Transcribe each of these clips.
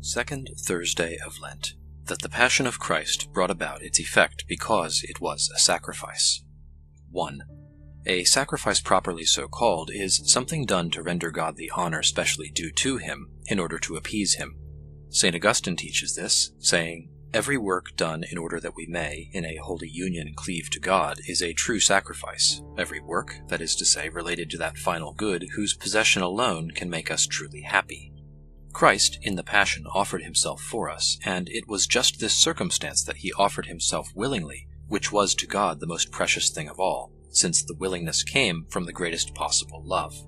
Second Thursday of Lent, that the Passion of Christ brought about its effect because it was a sacrifice. 1. A sacrifice properly so called is something done to render God the honor specially due to him in order to appease him. St. Augustine teaches this, saying, "Every work done in order that we may, in a holy union, cleave to God is a true sacrifice. Every work, that is to say, related to that final good whose possession alone can make us truly happy." Christ, in the Passion, offered himself for us, and it was just this circumstance that he offered himself willingly, which was to God the most precious thing of all, since the willingness came from the greatest possible love.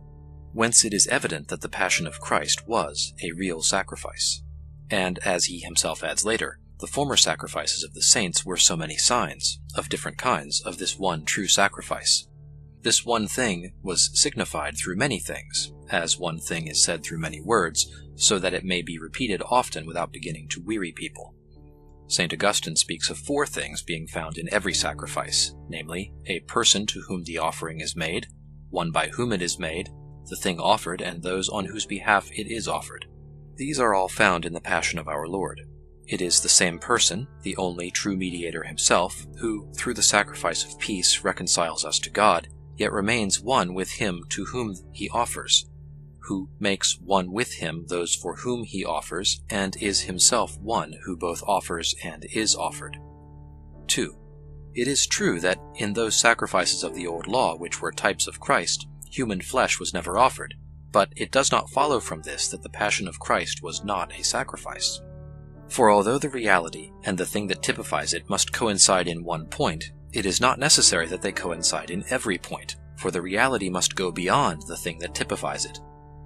Whence it is evident that the Passion of Christ was a real sacrifice. And, as he himself adds later, the former sacrifices of the saints were so many signs, of different kinds, of this one true sacrifice. This one thing was signified through many things, as one thing is said through many words, so that it may be repeated often without beginning to weary people. St. Augustine speaks of 4 things being found in every sacrifice, namely, a person to whom the offering is made, one by whom it is made, the thing offered, and those on whose behalf it is offered. These are all found in the Passion of our Lord. It is the same person, the only true mediator himself, who, through the sacrifice of peace, reconciles us to God, yet remains one with him to whom he offers, who makes one with him those for whom he offers, and is himself one who both offers and is offered. 2. It is true that in those sacrifices of the Old Law which were types of Christ, human flesh was never offered, but it does not follow from this that the Passion of Christ was not a sacrifice. For although the reality and the thing that typifies it must coincide in one point, it is not necessary that they coincide in every point, for the reality must go beyond the thing that typifies it.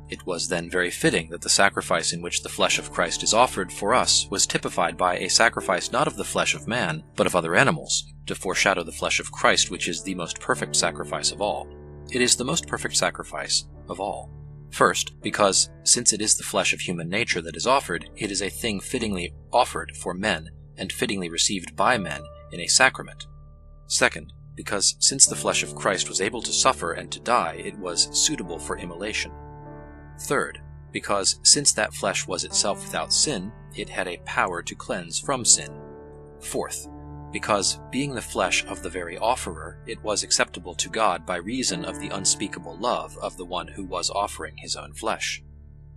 It was then very fitting that the sacrifice in which the flesh of Christ is offered for us was typified by a sacrifice not of the flesh of man, but of other animals, to foreshadow the flesh of Christ, which is the most perfect sacrifice of all. It is the most perfect sacrifice of all. First, because, since it is the flesh of human nature that is offered, it is a thing fittingly offered for men, and fittingly received by men in a sacrament. Second, because since the flesh of Christ was able to suffer and to die, it was suitable for immolation. Third, because since that flesh was itself without sin, it had a power to cleanse from sin. Fourth, because, being the flesh of the very offerer, it was acceptable to God by reason of the unspeakable love of the one who was offering his own flesh.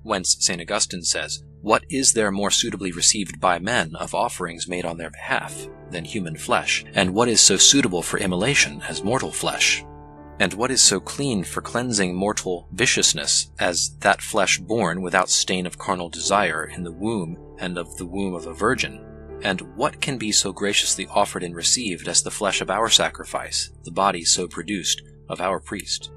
Whence St. Augustine says, "What is there more suitably received by men of offerings made on their behalf than human flesh, and what is so suitable for immolation as mortal flesh? And what is so clean for cleansing mortal viciousness as that flesh born without stain of carnal desire in the womb and of the womb of a virgin? And what can be so graciously offered and received as the flesh of our sacrifice, the body so produced of our priest?"